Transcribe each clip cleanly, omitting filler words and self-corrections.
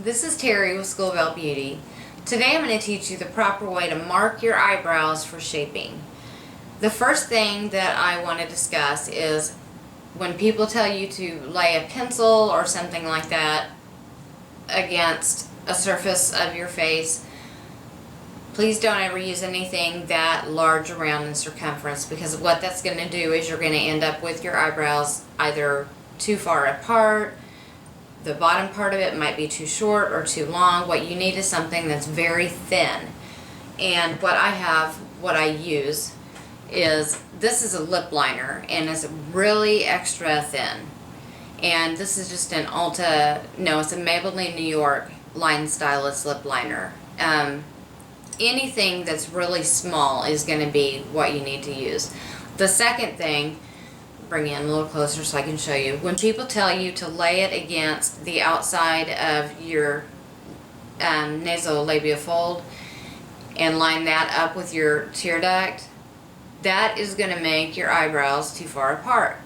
This is Terry with Schoolbell Beauty. Today I'm going to teach you the proper way to mark your eyebrows for shaping. The first thing that I want to discuss is when people tell you to lay a pencil or something like that against a surface of your face, please don't ever use anything that large around in circumference, because what that's going to do is you're going to end up with your eyebrows either too far apart. The bottom part of it might be too short or too long. What you need is something that's very thin. And what I use is, this is a lip liner and it's really extra thin. And this is just an it's a Maybelline New York Line Stylist lip liner. Anything that's really small is going to be what you need to use. The second thing, bring it in a little closer so I can show you. When people tell you to lay it against the outside of your nasolabial fold and line that up with your tear duct, that is going to make your eyebrows too far apart.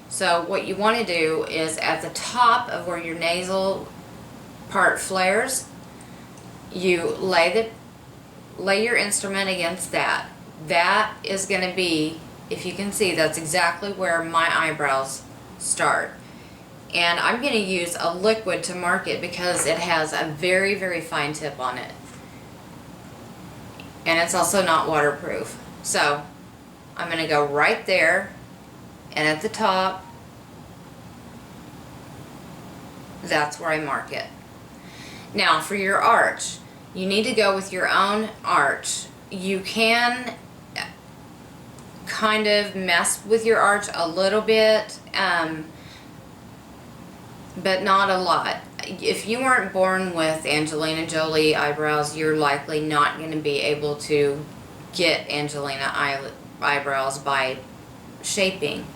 So what you want to do is at the top of where your nasal part flares, you lay your instrument against that. That is going to be, if you can see, that's exactly where my eyebrows start. And I'm going to use a liquid to mark it because it has a very, very fine tip on it. And it's also not waterproof. So I'm going to go right there, and at the top, that's where I mark it. Now for your arch, you need to go with your own arch. You can kind of mess with your arch a little bit, but not a lot. If you weren't born with Angelina Jolie eyebrows, you're likely not going to be able to get Angelina eyebrows by shaping.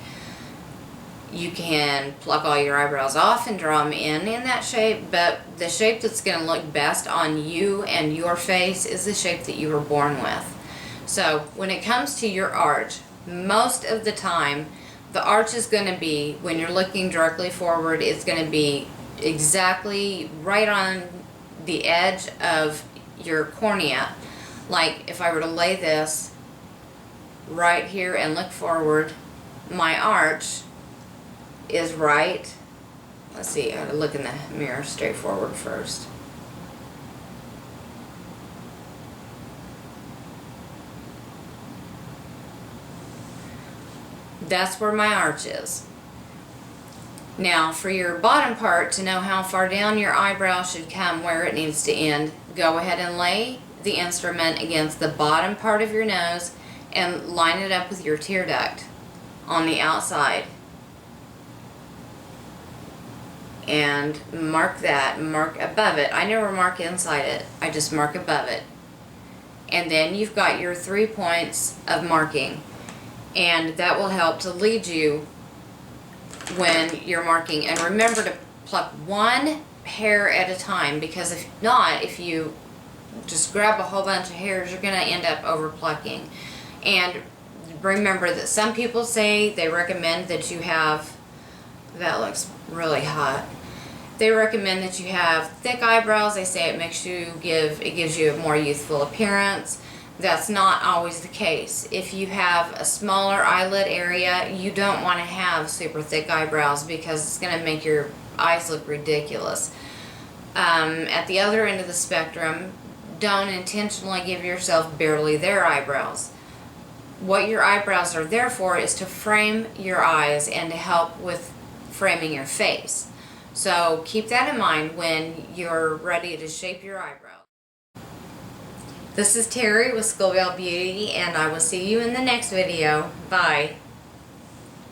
You can pluck all your eyebrows off and draw them in that shape, but the shape that's going to look best on you and your face is the shape that you were born with. So when it comes to your arch, most of the time the arch is going to be, when you're looking directly forward, it's going to be exactly right on the edge of your cornea. Like if I were to lay this right here and look forward, my arch is right, let's see, I gotta look in the mirror straight forward first. That's where my arch is. Now for your bottom part, to know how far down your eyebrow should come, where it needs to end, go ahead and lay the instrument against the bottom part of your nose and line it up with your tear duct on the outside. And mark that, mark above it. I never mark inside it, I just mark above it. And then you've got your 3 points of marking, and that will help to lead you when you're marking. And remember to pluck one hair at a time, because if not, if you just grab a whole bunch of hairs, you're going to end up over plucking. And remember that some people say they recommend that you have, that looks really hot, they recommend that you have thick eyebrows. They say it gives you a more youthful appearance. That's not always the case. If you have a smaller eyelid area, you don't want to have super thick eyebrows because it's going to make your eyes look ridiculous. At the other end of the spectrum, don't intentionally give yourself barely there eyebrows. What your eyebrows are there for is to frame your eyes and to help with framing your face. So keep that in mind when you're ready to shape your eyebrows. This is Terry with Schoolbell Beauty, and I will see you in the next video. Bye.